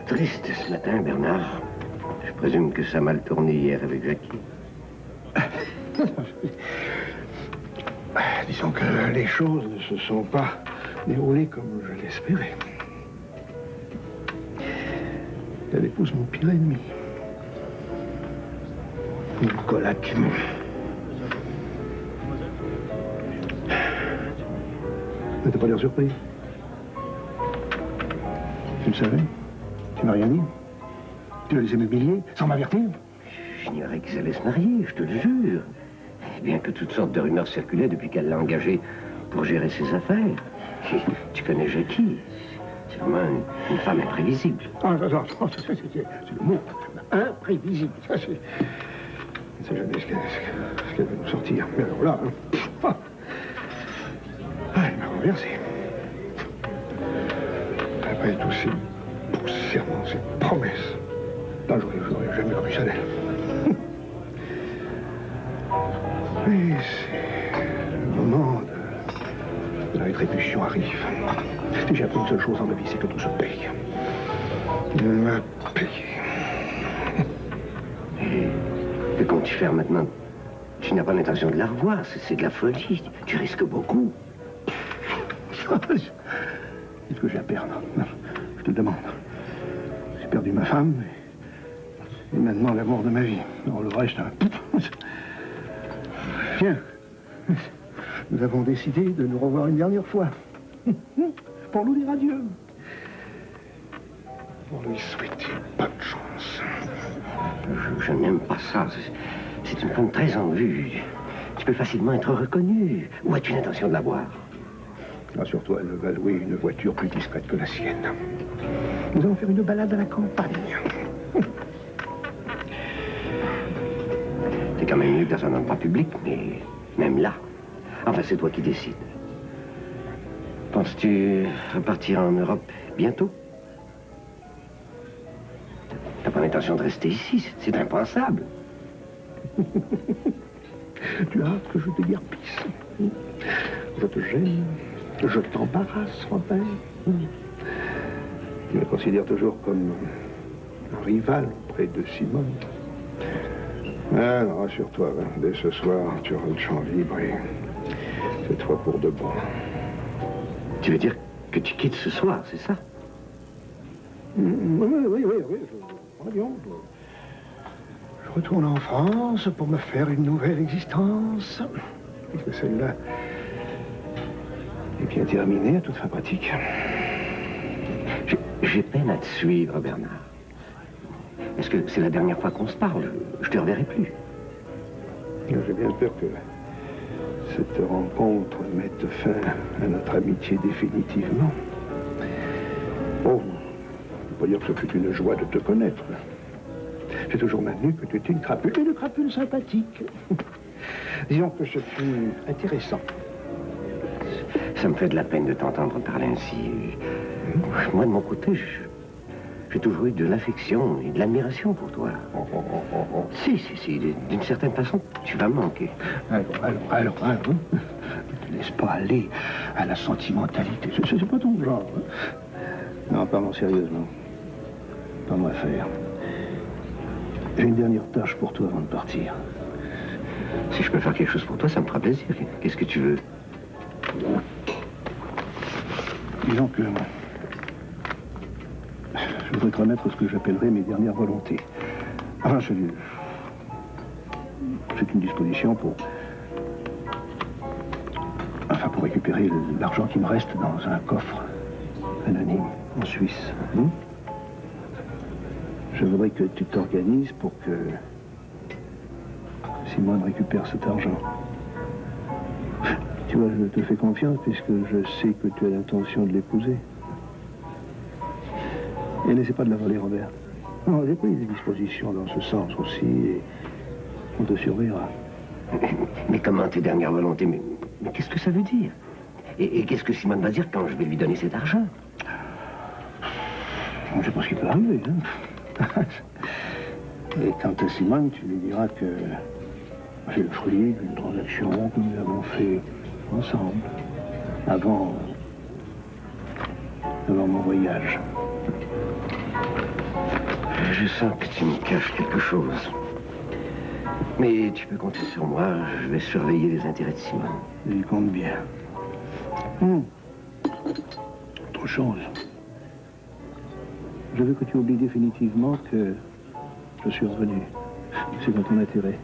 triste ce matin, Bernard. Je présume que ça a mal tourné hier avec Jackie. Disons que les choses ne se sont pas déroulées comme je l'espérais. Elle épouse mon pire ennemi. Nicolas Camus. Ne t'as pas l'air surpris? Tu le savais? Tu m'as rien dit? Tu l'as laissé m'humilier sans m'avertir? J'ignorais qu'ils allaient se marier, je te le jure. Bien que toutes sortes de rumeurs circulaient depuis qu'elle l'a engagé pour gérer ses affaires. Tu connais Jackie. C'est vraiment une femme imprévisible. Ah, c'est le mot. Imprévisible. Ça, c'est... Je ne sais jamais ce qu'elle va nous sortir. Mais alors là... elle m'a renversé. Après tous ces beaux serments, ces promesses, là, j'aurais jamais cru ça d'elle. Mais c'est le moment de la rétribution arrive. Si j'ai appris une seule chose dans ma vie, c'est que tout se paye. Il m'a payé. Et que comptes-tu faire maintenant? Tu n'as pas l'intention de la revoir, c'est de la folie. Tu risques beaucoup. Qu'est-ce que j'ai à perdre? Je te le demande. J'ai perdu ma femme et maintenant l'amour de ma vie. Alors le reste... Tiens, nous avons décidé de nous revoir une dernière fois. Pour nous dire adieu. Pour lui souhaiter bonne chance. Je n'aime pas ça. C'est une femme très en vue. Tu peux facilement être reconnu. Ou as-tu l'intention de la voir? Rassure-toi, elle va louer une voiture plus discrète que la sienne. Nous allons faire une balade à la campagne. C'est quand même mieux dans un endroit public, mais même là. Enfin, c'est toi qui décides. Penses-tu repartir en Europe bientôt? T'as pas l'intention de rester ici, c'est impensable. Tu as hâte que je te déguerpisse. Je te gêne, je t'embarrasse, Robin. Tu me considères toujours comme un rival auprès de Simone. Ah non, rassure-toi, dès ce soir, tu auras le champ libre et cette fois pour de bon. Tu veux dire que tu quittes ce soir, c'est ça? Oui. Je retourne en France pour me faire une nouvelle existence. Puisque celle-là est bien terminée à toute fin pratique. J'ai peine à te suivre, Bernard. Est-ce que c'est la dernière fois qu'on se parle? Je te reverrai plus. J'ai bien peur que cette rencontre mette fin à notre amitié définitivement. Oh, je ne peux pas dire que ce fut une joie de te connaître. J'ai toujours maintenu que tu étais une crapule sympathique. Disons que ce fut intéressant. Ça me fait de la peine de t'entendre parler ainsi. Moi, de mon côté, j'ai toujours eu de l'affection et de l'admiration pour toi. Si, d'une certaine façon, tu vas me manquer. Alors, ne te laisse pas aller à la sentimentalité. C'est pas ton genre. Hein? Non, parlons sérieusement. Parlons affaires. J'ai une dernière tâche pour toi avant de partir. Si je peux faire quelque chose pour toi, ça me fera plaisir. Qu'est-ce que tu veux? Disons que je voudrais te remettre ce que j'appellerais mes dernières volontés. Enfin, c'est une disposition pour récupérer l'argent qui me reste dans un coffre anonyme en Suisse. Je voudrais que tu t'organises pour que Simone récupère cet argent. Tu vois, je te fais confiance puisque je sais que tu as l'intention de l'épouser. Et n'essaie pas de la voler, Robert. Non, j'ai pris des dispositions dans ce sens aussi et on te surveillera. Mais comment tes dernières volontés? Mais qu'est-ce que ça veut dire? Et qu'est-ce que Simone va dire quand je vais lui donner cet argent? Je ne sais pas ce qui peut arriver. Hein? Et quant à Simone, tu lui diras que c'est le fruit d'une transaction que nous avons fait ensemble, avant mon voyage. Je sens que tu me caches quelque chose. Mais tu peux compter sur moi, je vais surveiller les intérêts de Simone. J'y compte bien. Autre chose. Je veux que tu oublies définitivement que je suis revenu. C'est dans ton intérêt.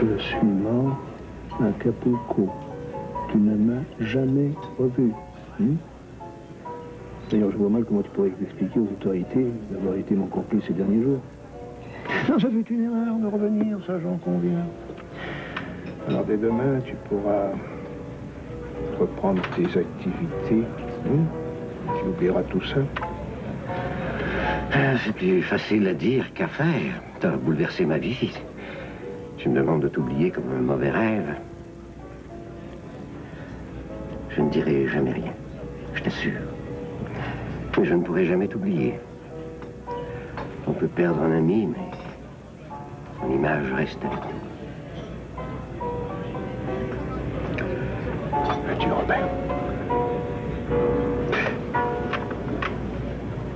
Je suis mort à Acapulco. Tu ne m'as jamais revu. D'ailleurs, je vois mal comment tu pourrais expliquer aux autorités d'avoir été mon complice ces derniers jours. Non, ça fait une erreur de revenir, ça j'en conviens. Alors dès demain, tu pourras reprendre tes activités. Tu oublieras tout ça. C'est plus facile à dire qu'à faire. T'as bouleversé ma vie. Tu me demandes de t'oublier comme un mauvais rêve. Je ne dirai jamais rien, je t'assure. Mais je ne pourrai jamais t'oublier. On peut perdre un ami, mais son image reste avec nous. Adieu, Robert.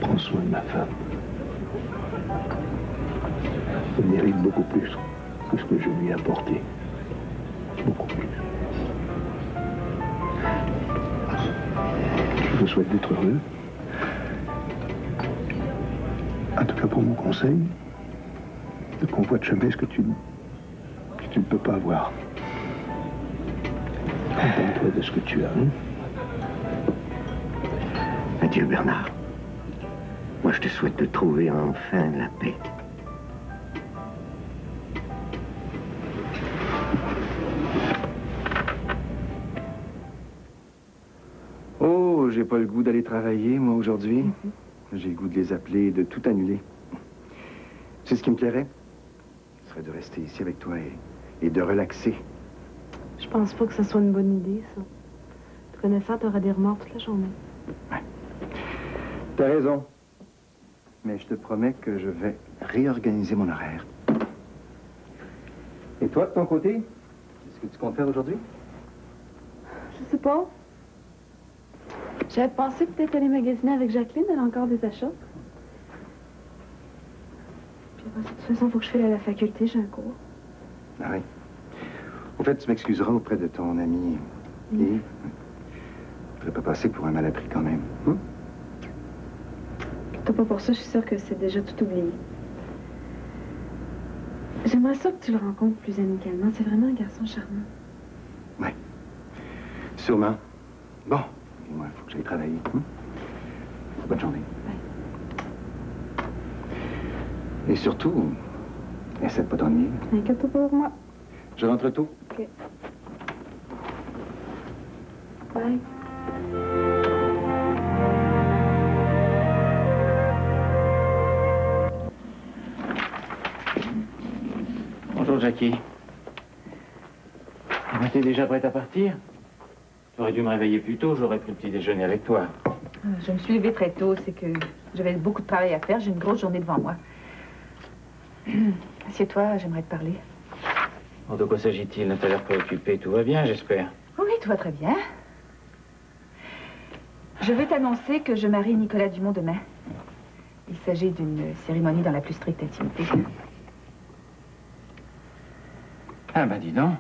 Prends soin de ma femme. Elle mérite beaucoup plus que ce que je lui ai apporté. Beaucoup plus. Je te souhaite d'être heureux. En tout cas, pour mon conseil, ne convoite jamais ce que tu ne peux pas avoir. Contente-toi de ce que tu as. Adieu, Bernard. Moi, je te souhaite de trouver enfin la paix. Oh, j'ai pas le goût d'aller travailler, moi, aujourd'hui. J'ai le goût de les appeler et de tout annuler. C'est ce qui me plairait. Ce serait de rester ici avec toi et de relaxer. Je pense pas que ce soit une bonne idée, ça. Te connaissant, t'auras des remords toute la journée. Ouais. T'as raison. Mais je te promets que je vais réorganiser mon horaire. Et toi, de ton côté, qu'est-ce que tu comptes faire aujourd'hui? Je sais pas. J'avais pensé peut-être aller magasiner avec Jacqueline, elle a encore des achats. Puis de toute façon, il faut que je file à la faculté, j'ai un cours. Ah oui. Au fait, tu m'excuseras auprès de ton ami Yves. Je ne pas passer pour un malappris quand même. T'as pas pour ça, je suis sûre que c'est déjà tout oublié. J'aimerais ça que tu le rencontres plus amicalement. C'est vraiment un garçon charmant. Oui. Sûrement. Bon. Et moi, il faut que j'aille travailler. Bonne journée. Ouais. Et surtout, essaie de pas t'ennuyer. Inquiète-toi pas pour moi. Je rentre tôt. OK. Bye. Bonjour, Jackie. T'es déjà prête à partir? Tu aurais dû me réveiller plus tôt, j'aurais pris le petit déjeuner avec toi. Je me suis levée très tôt, c'est que j'avais beaucoup de travail à faire, j'ai une grosse journée devant moi. Assieds-toi, j'aimerais te parler. De quoi s'agit-il? T'as l'air préoccupé, tout va bien, j'espère. Oui, tout va très bien. Je veux t'annoncer que je marie Nicolas Dumont demain. Il s'agit d'une cérémonie dans la plus stricte intimité. Ah ben dis donc.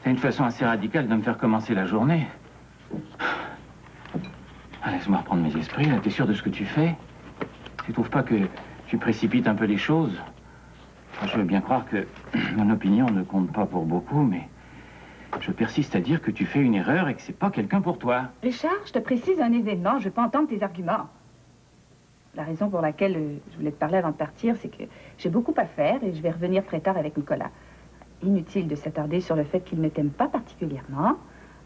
C'est une façon assez radicale de me faire commencer la journée. Ah, laisse-moi reprendre mes esprits, là. T'es sûr de ce que tu fais? Tu trouves pas que tu précipites un peu les choses? Je veux bien croire que mon opinion ne compte pas pour beaucoup, mais je persiste à dire que tu fais une erreur et que c'est pas quelqu'un pour toi. Richard, je te précise un événement, je veux pas entendre tes arguments. La raison pour laquelle je voulais te parler avant de partir, c'est que j'ai beaucoup à faire et je vais revenir très tard avec Nicolas. Inutile de s'attarder sur le fait qu'il ne t'aime pas particulièrement.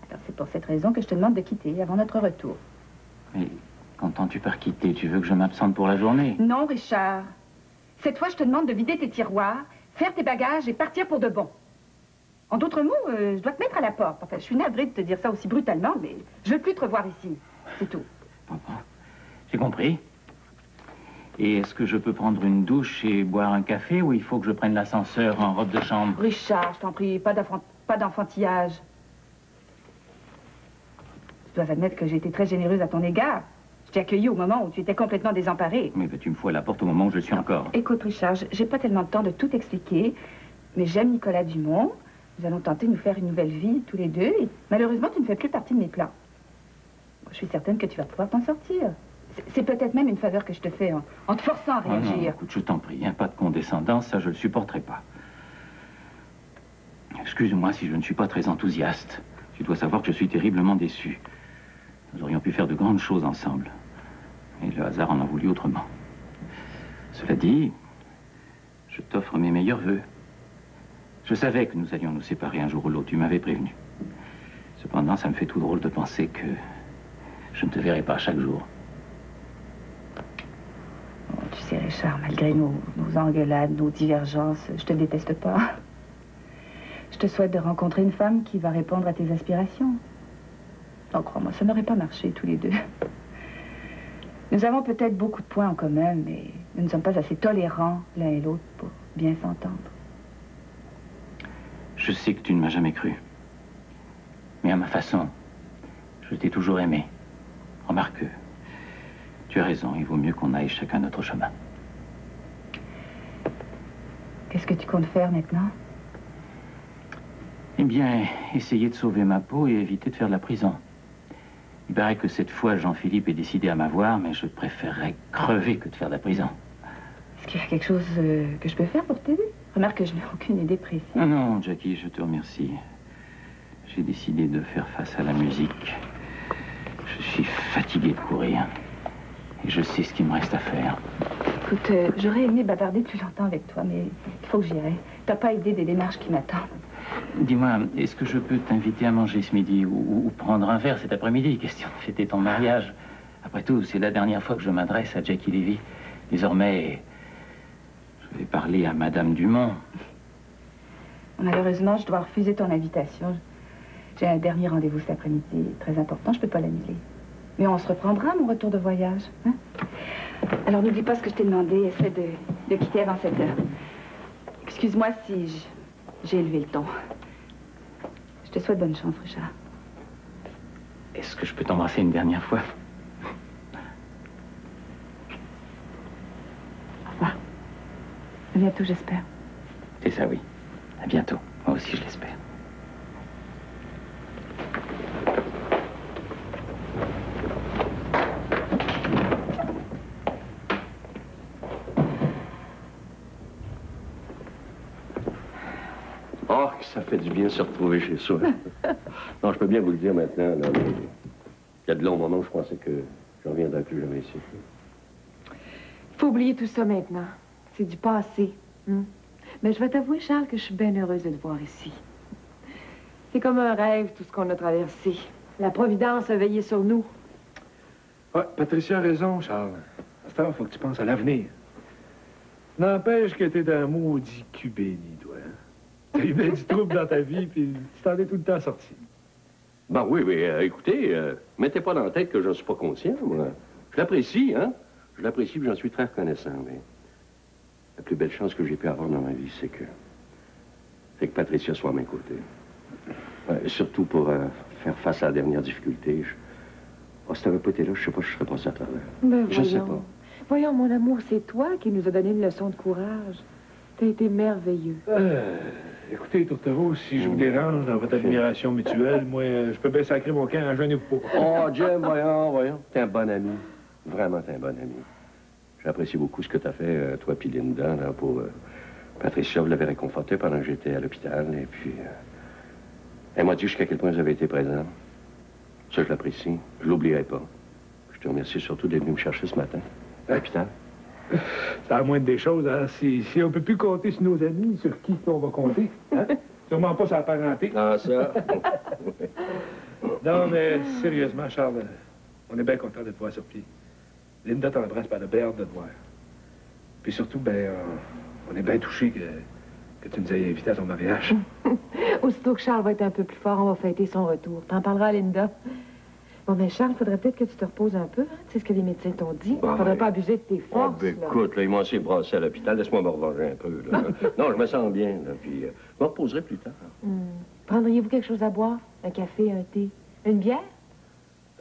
Alors c'est pour cette raison que je te demande de quitter avant notre retour. Mais qu'entends-tu par quitter? Tu veux que je m'absente pour la journée? Non, Richard. Cette fois, je te demande de vider tes tiroirs, faire tes bagages et partir pour de bon. En d'autres mots, je dois te mettre à la porte. Enfin, je suis navrée de te dire ça aussi brutalement, mais je veux plus te revoir ici. C'est tout. Bon. J'ai compris. Et est-ce que je peux prendre une douche et boire un café ou il faut que je prenne l'ascenseur en robe de chambre? Richard, je t'en prie, pas d'enfantillage. Tu dois admettre que j'ai été très généreuse à ton égard. Je t'ai accueilli au moment où tu étais complètement désemparé. Mais ben, tu me fous à la porte au moment où je suis encore. Écoute, Richard, j'ai pas tellement de temps de tout expliquer, mais j'aime Nicolas Dumont. Nous allons tenter de nous faire une nouvelle vie, tous les deux, et malheureusement, tu ne fais plus partie de mes plans. Bon, je suis certaine que tu vas pouvoir t'en sortir. C'est peut-être même une faveur que je te fais en te forçant à réagir. Oh non, écoute, je t'en prie, hein, pas de condescendance, ça je le supporterai pas. Excuse-moi si je ne suis pas très enthousiaste. Tu dois savoir que je suis terriblement déçu. Nous aurions pu faire de grandes choses ensemble. Et le hasard en a voulu autrement. Cela dit, je t'offre mes meilleurs vœux. Je savais que nous allions nous séparer un jour ou l'autre, tu m'avais prévenu. Cependant, ça me fait tout drôle de penser que je ne te verrai pas chaque jour. Oh, tu sais, Richard, malgré nos engueulades, nos divergences, je te déteste pas. Je te souhaite de rencontrer une femme qui va répondre à tes aspirations. Oh, crois-moi, ça n'aurait pas marché, tous les deux. Nous avons peut-être beaucoup de points en commun, mais nous ne sommes pas assez tolérants l'un et l'autre pour bien s'entendre. Je sais que tu ne m'as jamais cru. Mais à ma façon, je t'ai toujours aimé. Remarque, tu as raison, il vaut mieux qu'on aille chacun notre chemin. Qu'est-ce que tu comptes faire maintenant? Eh bien, essayer de sauver ma peau et éviter de faire de la prison. Il paraît que cette fois, Jean-Philippe est décidé à m'avoir, mais je préférerais crever que de faire de la prison. Est-ce qu'il y a quelque chose que je peux faire pour t'aider? Remarque que je n'ai aucune idée précise. Ah non, Jackie, je te remercie. J'ai décidé de faire face à la musique. Je suis fatigué de courir. Et je sais ce qu'il me reste à faire. Écoute, j'aurais aimé bavarder plus longtemps avec toi, mais il faut que j'y aille. T'as pas idée des démarches qui m'attendent. Dis-moi, est-ce que je peux t'inviter à manger ce midi ou prendre un verre cet après-midi? Question de fêter ton mariage. Après tout, c'est la dernière fois que je m'adresse à Jackie Levy. Désormais, je vais parler à Madame Dumont. Malheureusement, je dois refuser ton invitation. J'ai un dernier rendez-vous cet après-midi, très important, je peux pas l'annuler. Mais on se reprendra à mon retour de voyage, hein? Alors n'oublie pas ce que je t'ai demandé, essaie de quitter avant 7 heures. Excuse-moi si j'ai élevé le ton. Je te souhaite bonne chance, Richard. Est-ce que je peux t'embrasser une dernière fois? Au revoir. À bientôt, j'espère. C'est ça, oui. À bientôt. Moi aussi, je l'espère. Oh, que ça fait du bien de se retrouver chez soi. Non, je peux bien vous le dire maintenant, là, mais il y a de longs moments où je pensais que je ne reviendrais plus jamais ici. Il faut oublier tout ça maintenant. C'est du passé. Mais je vais t'avouer, Charles, que je suis bien heureuse de te voir ici. C'est comme un rêve, tout ce qu'on a traversé. La Providence a veillé sur nous. Ouais, Patricia a raison, Charles. À cette heure, il faut que tu penses à l'avenir. N'empêche que t'es un maudit cubéni, toi. Hein? T'as eu bien du trouble dans ta vie, puis tu t'en es tout le temps sorti. Ben oui, mais écoutez, mettez pas dans la tête que je ne suis pas conscient, moi. Je l'apprécie, hein? Je l'apprécie, puis j'en suis très reconnaissant, mais la plus belle chance que j'ai pu avoir dans ma vie, c'est que Patricia soit à mes côtés. Ouais, surtout pour faire face à la dernière difficulté. Si t'avais pas été là, je sais pas, je serais passé à travers. Ben Je sais voyons. pas. Voyons, mon amour, c'est toi qui nous a donné une leçon de courage. T'as été merveilleux. Écoutez, Tourtereau, si je vous dérange dans votre admiration mutuelle, moi, je peux bien sacrer mon camp en jeune pas. Oh, Jim, voyons. T'es un bon ami. Vraiment, t'es un bon ami. J'apprécie beaucoup ce que t'as fait, toi puis Linda, là, pour... Patricia, vous l'avez réconfortée pendant que j'étais à l'hôpital, et puis... elle m'a dit jusqu'à quel point vous avez été présent. Ça, je l'apprécie. Je l'oublierai pas. Je te remercie surtout d'être venu me chercher ce matin, à l'hôpital. C'est à la moindre des choses, hein. Si on peut plus compter sur nos amis, sur qui on va compter, hein? Sûrement pas sur la parenté. Ah, ça... Non, mais sérieusement, Charles, on est bien content de te voir sur pied. Linda t'embrasse par le bien hâte de te voir. Puis surtout, ben, on est bien touchés que tu nous aies invités à ton mariage. Aussitôt que Charles va être un peu plus fort, on va fêter son retour. T'en parleras à Linda. Bon, mais Charles, faudrait peut-être que tu te reposes un peu, hein? Tu sais ce que les médecins t'ont dit. Bah, Faudrait ouais. pas abuser de tes Oh, forces, ben, là. écoute, là, ils m'ont assez brassé à l'hôpital. Laisse-moi me revenger un peu, là. Non, je me sens bien, là, puis je me reposerai plus tard. Prendriez-vous quelque chose à boire? Un café, un thé? Une bière?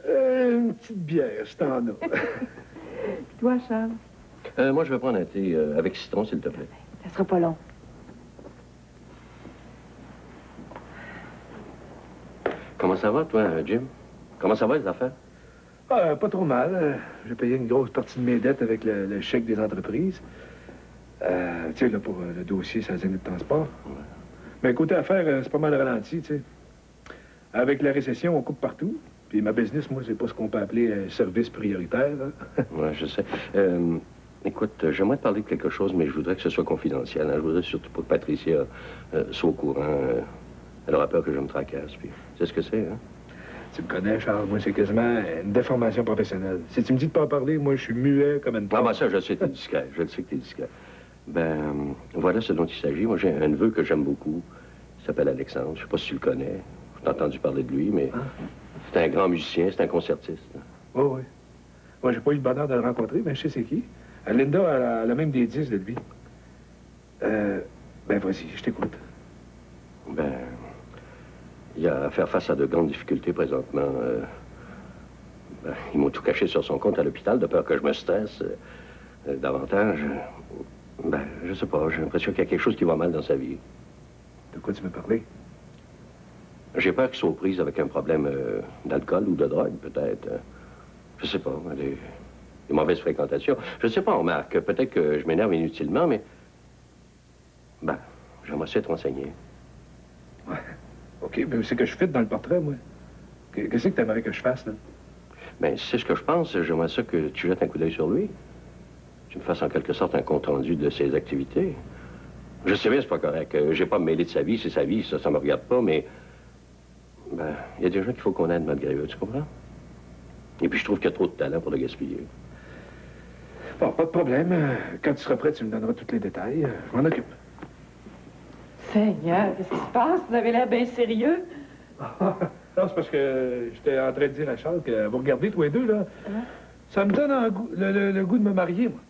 Une petite bière, si t'en as. Puis toi, Charles? Moi, je vais prendre un thé avec citron, s'il te plaît. Ça sera pas long. Comment ça va, toi, Jim? Comment ça va, les affaires? Ah, pas trop mal. J'ai payé une grosse partie de mes dettes avec le chèque des entreprises. Tu sais, là, pour le dossier, ça de transport. Ouais. Mais côté affaires, c'est pas mal ralenti, tu sais. Avec la récession, on coupe partout. Puis ma business, moi, c'est pas ce qu'on peut appeler un service prioritaire. Hein. Oui, je sais. Écoute, j'aimerais te parler de quelque chose, mais je voudrais que ce soit confidentiel. Hein. Je voudrais surtout pas que Patricia soit au courant. Elle aura peur que je me tracasse. Puis, tu sais ce que c'est, hein? Tu me connais, Charles. Moi, c'est quasiment une déformation professionnelle. Si tu me dis de pas en parler, moi, je suis muet comme une Ah, ben ça, je sais que t'es discret. Je le sais que t'es discret. Ben, voilà ce dont il s'agit. Moi, j'ai un neveu que j'aime beaucoup. Il s'appelle Alexandre. Je sais pas si tu le connais. J'ai entendu parler de lui, mais c'est un grand musicien, c'est un concertiste. Oui, oui. Moi, j'ai pas eu le bonheur de le rencontrer, mais je sais c'est qui. Linda, elle a même des disques de lui. Ben, vas-y, je t'écoute. Ben, il a à faire face à de grandes difficultés présentement. Ben, ils m'ont tout caché sur son compte à l'hôpital, de peur que je me stresse davantage. Ben, je sais pas, j'ai l'impression qu'il y a quelque chose qui va mal dans sa vie. De quoi tu me parlais? J'ai peur qu'il soit aux prises avec un problème d'alcool ou de drogue, peut-être. Je sais pas, des mauvaises fréquentations. Je sais pas, on remarque. Peut-être que je m'énerve inutilement, mais... Ben, j'aimerais ça être renseigné. Ouais. OK, mais c'est que je fit dans le portrait, moi. Qu'est-ce que t'aimerais que je fasse, là? Ben, c'est ce que je pense. J'aimerais ça que tu jettes un coup d'œil sur lui. Tu me fasses en quelque sorte un compte-rendu de ses activités. Je sais bien, c'est pas correct. J'ai pas à me mêler de sa vie, c'est sa vie, ça me regarde pas, mais... Ben, il y a des gens qu'il faut qu'on aide malgré eux, tu comprends? Et puis je trouve qu'il y a trop de talent pour le gaspiller. Bon, pas de problème. Quand tu seras prêt, tu me donneras tous les détails. Je m'en occupe. Seigneur, qu'est-ce qui se passe? Vous avez l'air bien sérieux. Non, c'est parce que j'étais en train de dire à Charles que vous regardez tous les deux, là. Hein? Ça me donne le goût de me marier, moi.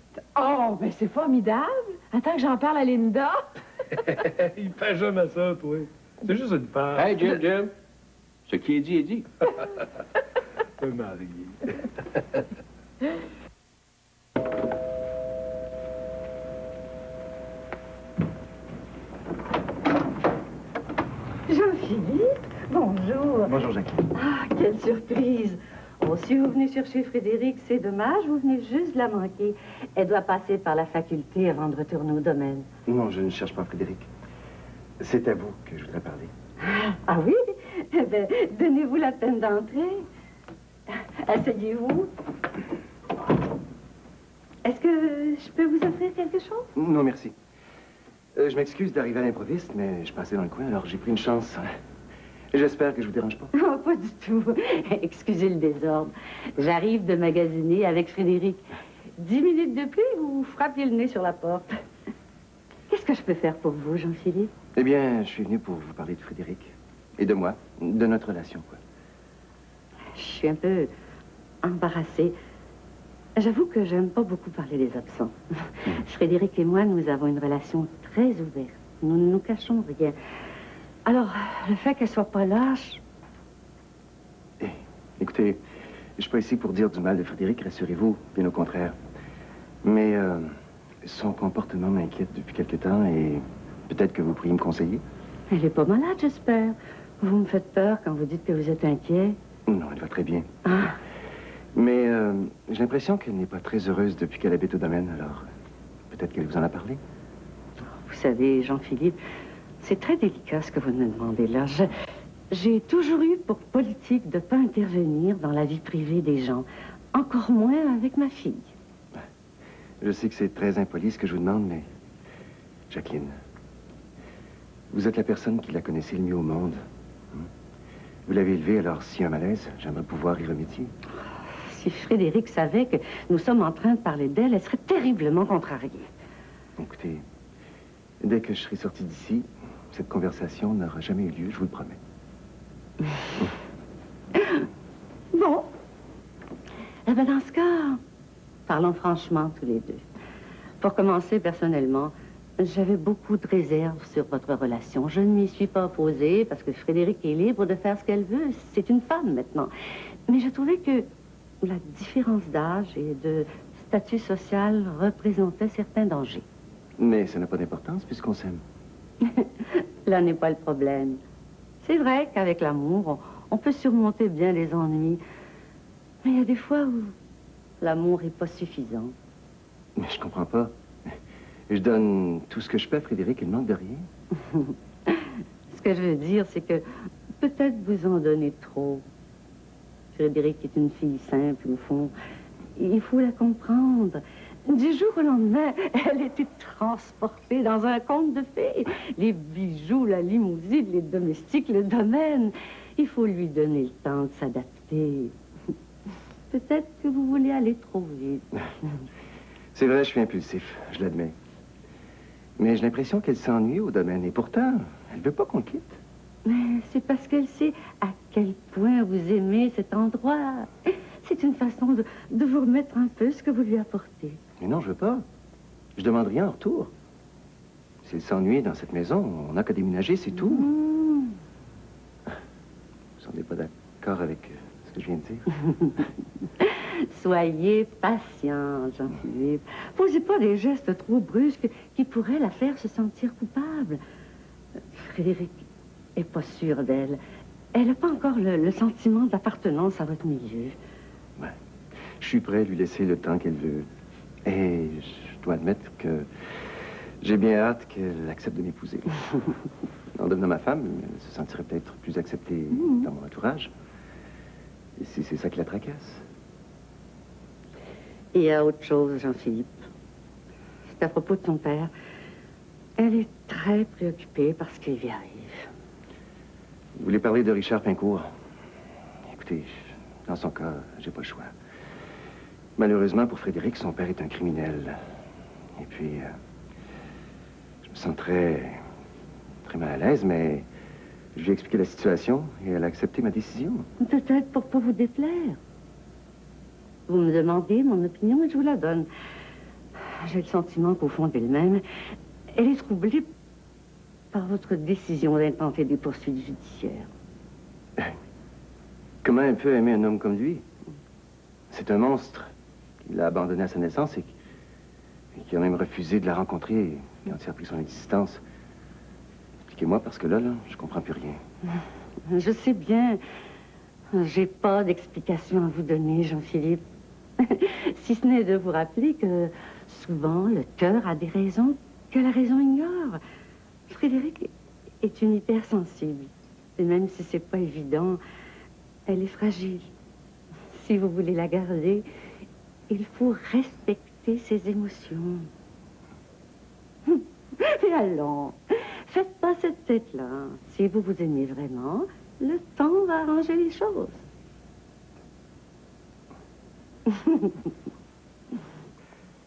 Oh, ben c'est formidable. Attends que j'en parle à Linda. Il fait jamais ça, toi. C'est juste une part. Hey, Jim! Ce qui est dit est dit. Me marier. Jean-Philippe, bonjour. Bonjour, Jacqueline. Ah, quelle surprise. Oh, si vous venez chercher Frédéric, c'est dommage, vous venez juste de la manquer. Elle doit passer par la faculté avant de retourner au domaine. Non, je ne cherche pas Frédéric. C'est à vous que je voudrais parler. Ah oui? Eh bien, donnez-vous la peine d'entrer. Asseyez-vous. Est-ce que je peux vous offrir quelque chose? Non, merci. Je m'excuse d'arriver à l'improviste, mais je passais dans le coin, alors j'ai pris une chance. J'espère que je vous dérange pas. Oh, pas du tout. Excusez le désordre. J'arrive de magasiner avec Frédéric. 10 minutes de plus, vous frappiez le nez sur la porte. Qu'est-ce que je peux faire pour vous, Jean-Philippe? Eh bien, je suis venu pour vous parler de Frédéric. Et de moi, de notre relation, quoi. Je suis un peu embarrassée. J'avoue que j'aime pas beaucoup parler des absents. Frédéric et moi, nous avons une relation très ouverte. Nous ne nous cachons rien. Alors, le fait qu'elle soit pas lâche... Écoutez, je suis pas ici pour dire du mal de Frédéric, rassurez-vous, bien au contraire. Mais son comportement m'inquiète depuis quelque temps et peut-être que vous pourriez me conseiller. Elle est pas malade, j'espère. Vous me faites peur quand vous dites que vous êtes inquiet. Non, elle va très bien. Ah. Mais j'ai l'impression qu'elle n'est pas très heureuse depuis qu'elle habite au domaine, alors peut-être qu'elle vous en a parlé. Vous savez, Jean-Philippe, c'est très délicat ce que vous me demandez là. J'ai toujours eu pour politique de ne pas intervenir dans la vie privée des gens, encore moins avec ma fille. Je sais que c'est très impoli ce que je vous demande, mais... Jacqueline, vous êtes la personne qui la connaissait le mieux au monde. Vous l'avez élevée, alors s'il y a un malaise, j'aimerais pouvoir y remédier. Si Frédéric savait que nous sommes en train de parler d'elle, elle serait terriblement contrariée. Écoutez, dès que je serai sorti d'ici, cette conversation n'aura jamais eu lieu, je vous le promets. Bon. Eh bien, dans ce cas, parlons franchement tous les deux. Pour commencer, personnellement, J'avais beaucoup de réserves sur votre relation. Je ne m'y suis pas opposée parce que Frédéric est libre de faire ce qu'elle veut. C'est une femme maintenant. Mais je trouvais que la différence d'âge et de statut social représentait certains dangers. Mais ça n'a pas d'importance puisqu'on s'aime. Là n'est pas le problème. C'est vrai qu'avec l'amour, on peut surmonter bien les ennuis. Mais il y a des fois où l'amour n'est pas suffisant. Mais je comprends pas. Je donne tout ce que je peux à Frédéric, il ne manque de rien. Ce que je veux dire, c'est que peut-être vous en donnez trop. Frédéric est une fille simple, au fond. Il faut la comprendre. Du jour au lendemain, elle était transportée dans un conte de fées. Les bijoux, la limousine, les domestiques, le domaine. Il faut lui donner le temps de s'adapter. Peut-être que vous voulez aller trop vite. C'est vrai, je suis impulsif, je l'admets. Mais j'ai l'impression qu'elle s'ennuie au domaine. Et pourtant, elle veut pas qu'on le quitte. Mais c'est parce qu'elle sait à quel point vous aimez cet endroit. C'est une façon de vous remettre un peu ce que vous lui apportez. Mais non, je veux pas. Je demande rien en retour. Si elle s'ennuie dans cette maison, on n'a qu'à déménager, c'est tout. Vous n'êtes pas d'accord avec ce que je viens de dire? Soyez patient, Jean-Philippe. Posez pas des gestes trop brusques qui pourraient la faire se sentir coupable. Frédéric est pas sûr d'elle. Elle n'a pas encore le sentiment d'appartenance à votre milieu. Ouais. Je suis prêt à lui laisser le temps qu'elle veut. Et je dois admettre que j'ai bien hâte qu'elle accepte de m'épouser. En devenant ma femme, elle se sentirait peut-être plus acceptée dans mon entourage. Et si c'est ça qui la tracasse. Et il y a autre chose, Jean-Philippe. C'est à propos de ton père. Elle est très préoccupée par ce qui lui arrive. Vous voulez parler de Richard Pincourt? Écoutez, dans son cas, j'ai pas le choix. Malheureusement pour Frédéric, son père est un criminel. Et puis, je me sens très mal à l'aise, mais je lui ai expliqué la situation et elle a accepté ma décision. Peut-être pour pas vous déplaire. Vous me demandez mon opinion et je vous la donne. J'ai le sentiment qu'au fond d'elle-même, elle est troublée par votre décision d'intenter des poursuites judiciaires. Comment elle peut aimer un homme comme lui? C'est un monstre. Il l'a abandonné à sa naissance et qui a même refusé de la rencontrer quand il a appris son existence. Expliquez-moi, parce que là, je comprends plus rien. Je sais bien. J'ai pas d'explication à vous donner, Jean-Philippe. Si ce n'est de vous rappeler que souvent, le cœur a des raisons que la raison ignore. Frédéric est une hypersensible. Et même si c'est pas évident, elle est fragile. Si vous voulez la garder, il faut respecter ses émotions. Mais allons, faites pas cette tête-là. Si vous vous aimez vraiment, le temps va arranger les choses.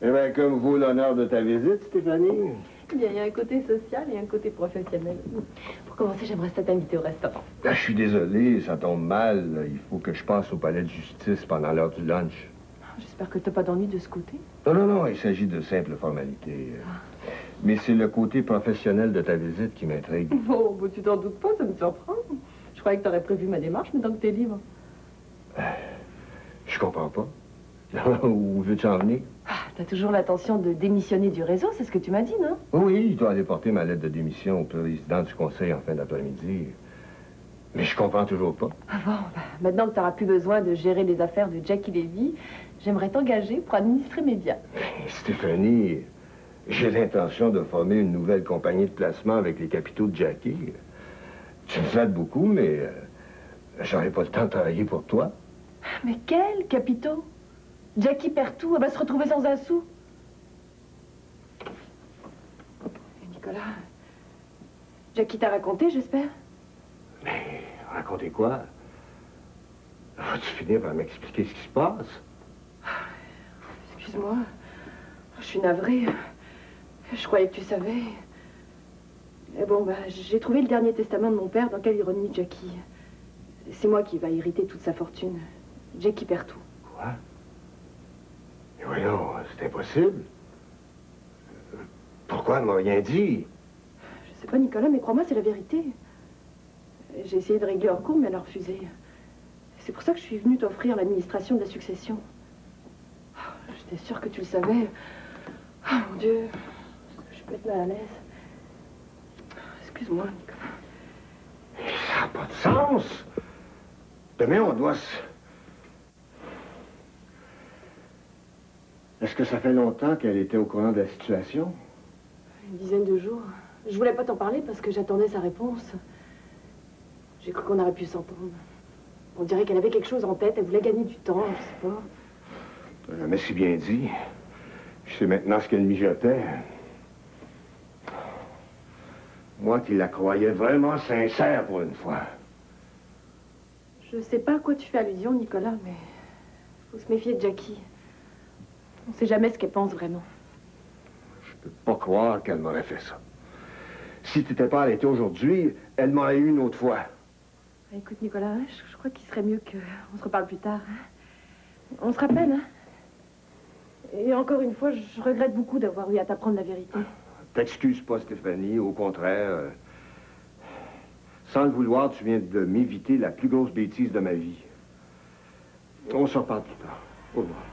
Eh bien, comme vaut l'honneur de ta visite, Stéphanie? Bien, il y a un côté social et un côté professionnel. Pour commencer, j'aimerais ça t'inviter au restaurant. Ah, je suis désolé, ça tombe mal. Il faut que je passe au palais de justice pendant l'heure du lunch. J'espère que t'as pas d'ennui de ce côté. Non, il s'agit de simples formalités. Mais c'est le côté professionnel de ta visite qui m'intrigue. Oh, bah, tu t'en doutes pas, ça me surprend. Je croyais que t'aurais prévu ma démarche, mais tant que t'es libre. Je comprends pas. Où veux-tu en venir? T'as toujours l'intention de démissionner du réseau, c'est ce que tu m'as dit, non? Oui, je dois aller porter ma lettre de démission au président du conseil en fin d'après-midi. Mais je comprends toujours pas. Ah bon, maintenant que t'auras plus besoin de gérer les affaires de Jackie Lévy, j'aimerais t'engager pour administrer mes biens. Stéphanie, j'ai l'intention de former une nouvelle compagnie de placement avec les capitaux de Jackie. Tu me flattes beaucoup, mais j'aurai pas le temps de travailler pour toi. Mais quels capitaux? Jackie perd tout, elle va se retrouver sans un sou. Nicolas, Jackie t'a raconté, j'espère? Mais racontez quoi? Vas-tu finir par m'expliquer ce qui se passe? Excuse-moi, je suis navrée. Je croyais que tu savais. Mais bon, j'ai trouvé le dernier testament de mon père dans lequel il renie Jackie. C'est moi qui va hériter toute sa fortune. Jackie perd tout. Quoi? Mais voyons, c'est impossible. Pourquoi elle m'a rien dit? Je sais pas, Nicolas, mais crois-moi, c'est la vérité. J'ai essayé de régler en cours, mais elle a refusé. C'est pour ça que je suis venue t'offrir l'administration de la succession. J'étais sûre que tu le savais. Oh, mon Dieu. Je peux être mal à l'aise. Excuse-moi, Nicolas. Ça n'a pas de sens. Demain, on doit se... Est-ce que ça fait longtemps qu'elle était au courant de la situation? Une dizaine de jours. Je voulais pas t'en parler parce que j'attendais sa réponse. J'ai cru qu'on aurait pu s'entendre. On dirait qu'elle avait quelque chose en tête. Elle voulait gagner du temps, je sais pas. Mais si bien dit. Je sais maintenant ce qu'elle mijotait. Moi qui la croyais vraiment sincère pour une fois. Je sais pas à quoi tu fais allusion, Nicolas, mais faut se méfier de Jackie. On sait jamais ce qu'elle pense vraiment. Je peux pas croire qu'elle m'aurait fait ça. Si t'étais pas arrêté aujourd'hui, elle m'aurait eu une autre fois. Écoute, Nicolas, je crois qu'il serait mieux qu'on se reparle plus tard. Hein? On se rappelle, hein? Et encore une fois, je regrette beaucoup d'avoir eu à t'apprendre la vérité. T'excuses pas, Stéphanie. Au contraire, sans le vouloir, tu viens de m'éviter la plus grosse bêtise de ma vie. On s'en reparle plus tard. Au revoir.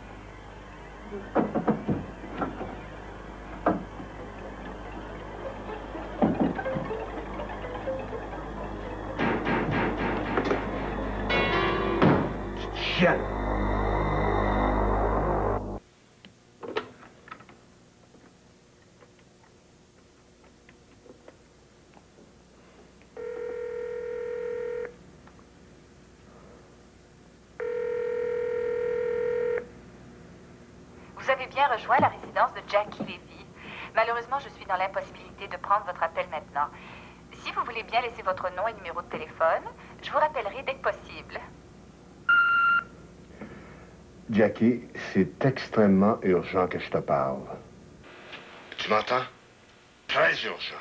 Chienne! Vous avez bien rejoint la résidence de Jackie Lévy. Malheureusement, je suis dans l'impossibilité de prendre votre appel maintenant. Si vous voulez bien laisser votre nom et numéro de téléphone, je vous rappellerai dès que possible. Jackie, c'est extrêmement urgent que je te parle. Tu m'entends? Très urgent.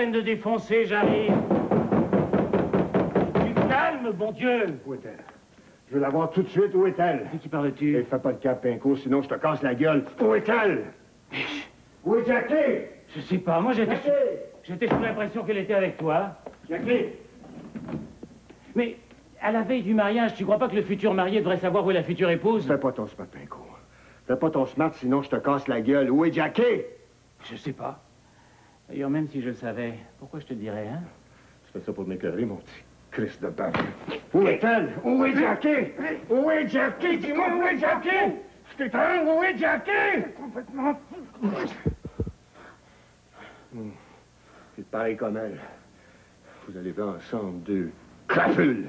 De défoncer, j'arrive. Du calme, bon Dieu. Où est-elle? Je veux la voir tout de suite. Où est-elle? De qui parles-tu? Et fais pas de cap, Pinko, sinon je te casse la gueule. Où est-elle? Où est Jackie? Je sais pas, moi j'étais sous l'impression qu'elle était avec toi. Jackie! Mais à la veille du mariage, tu crois pas que le futur marié devrait savoir où est la future épouse? Fais pas ton smart, Pinko. Fais pas ton smart, sinon je te casse la gueule. Où est Jackie? Je sais pas. D'ailleurs, même si je le savais, pourquoi je te dirais, hein? Tu fais ça pour m'écœurer, mon petit Christ de bave. Où est-elle? Où est Jackie? Où est Jackie? Dis-moi, où est Jackie? Je t'étreins, où est Jackie? Complètement fou. C'est pareil comme elle. Vous allez voir ensemble, deux crapules.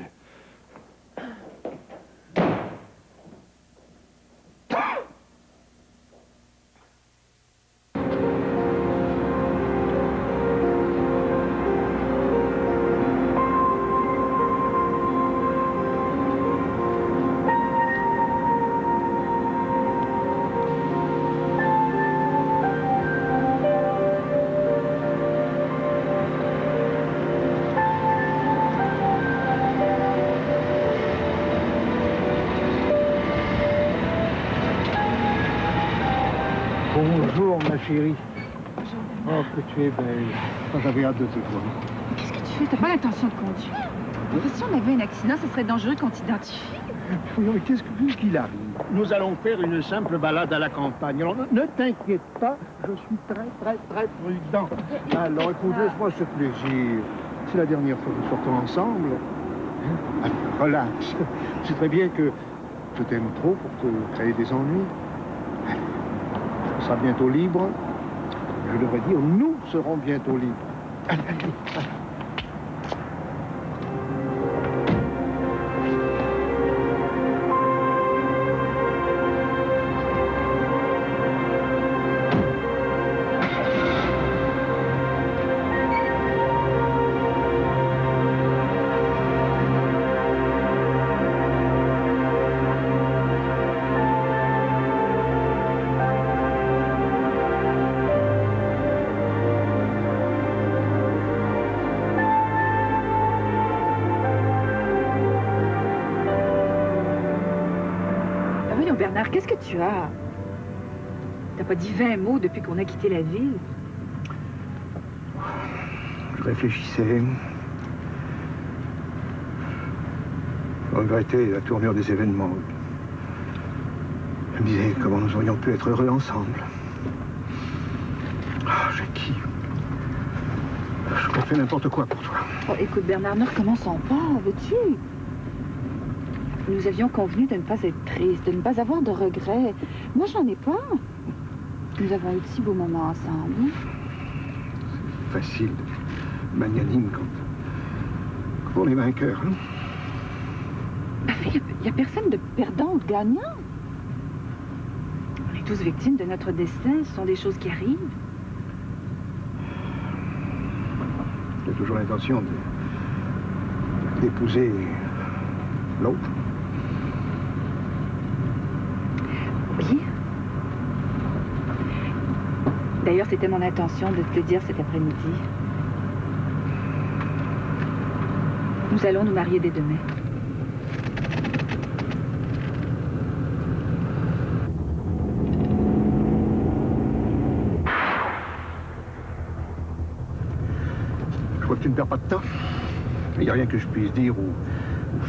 Bonjour, ma chérie. Oh, que tu es belle. Oh, j'avais hâte de te voir. Qu'est-ce que tu fais? T'as pas l'intention de conduire. Si on avait un accident, ce serait dangereux qu'on t'identifie. Oui, mais qu'est-ce qu'il arrive? Nous allons faire une simple balade à la campagne. Alors, ne t'inquiète pas, je suis très prudent. Alors, écoute, laisse-moi ce plaisir. C'est la dernière fois que nous sortons ensemble. Allez, relax. C'est très bien que je t'aime trop pour te créer des ennuis. Allez, tu seras bientôt libre. Je devrais dire, nous serons bientôt libres. Allez, allez. Bernard, qu'est-ce que tu as? T'as pas dit 20 mots depuis qu'on a quitté la ville? Je réfléchissais. En vérité, la tournure des événements. Je me disais comment nous aurions pu être heureux ensemble. Ah, Jackie. Je ferais fait n'importe quoi pour toi. Oh, écoute, Bernard, ne recommençons pas, veux-tu? Nous avions convenu de ne pas être tristes, de ne pas avoir de regrets. Moi, j'en ai pas. Nous avons eu de si beaux moments ensemble. C'est facile, magnanime pour les vainqueurs. Hein? Il n'y a personne de perdant ou de gagnant. On est tous victimes de notre destin. Ce sont des choses qui arrivent. J'ai toujours l'intention d'épouser l'autre. Oui. D'ailleurs, c'était mon intention de te le dire cet après-midi. Nous allons nous marier dès demain. Je vois que tu ne perds pas de temps. Il n'y a rien que je puisse dire ou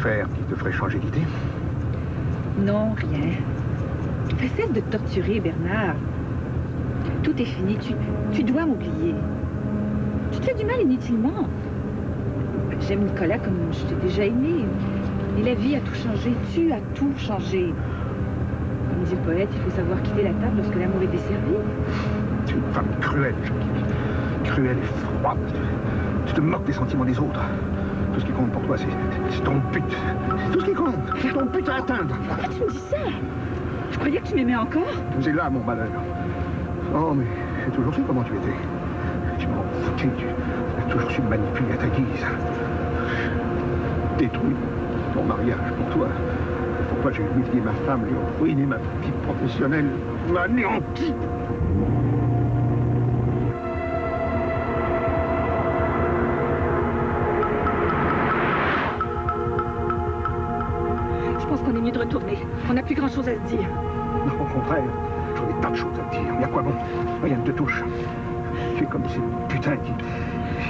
faire qui te ferait changer d'idée. Non, rien. Cesse de te torturer, Bernard. Tout est fini. Tu dois m'oublier. Tu te fais du mal inutilement. J'aime Nicolas comme je t'ai déjà aimé. Et la vie a tout changé. Tu as tout changé. Comme dit le poète, il faut savoir quitter la table lorsque l'amour est desservi. Tu es une femme cruelle, Jackie. Cruelle et froide. Tu te moques des sentiments des autres. Tout ce qui compte pour toi, c'est ton but. C'est tout ce qui compte. C'est ton but à atteindre. Pourquoi tu me dis ça? Je croyais que tu m'aimais encore. Tu es là, mon malheur. Oh, mais j'ai toujours su comment tu étais. Tu m'en foutais. Tu as toujours su me manipuler à ta guise. Détruit ton mariage pour toi. Pourquoi j'ai humilié ma femme, j'ai ruiné ma vie professionnelle, m'a anéanti. Je pense qu'on est mieux de retourner. On n'a plus grand-chose à se dire. Non, au contraire, j'en ai des tas de choses à te dire. Mais à quoi bon? Rien ne te touche. Tu es comme ces putains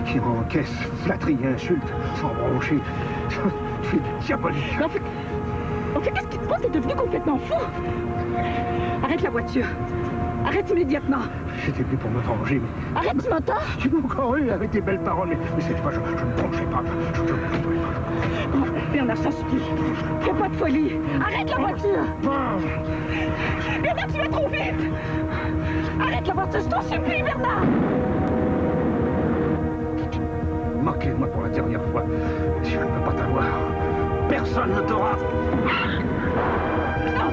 qui encaissent flatteries et insultes sans broncher. C'est diabolique. En fait, qu'est-ce qui te passe? T'es devenu complètement fou. Arrête la voiture. Arrête immédiatement. J'étais venu pour me venger, mais... Arrête, tu m'entends? Tu m'as encore eu avec tes belles paroles, mais cette fois, je ne broncherai pas. Je ne broncherai pas. Oh, Bernard, je t'en supplie. Fais pas de folie. Arrête la voiture. Bernard, tu vas trop vite. Arrête la voiture, je t'en supplie, Bernard. Moquez-moi pour la dernière fois. Si je ne peux pas t'avoir, personne ne t'aura. Non.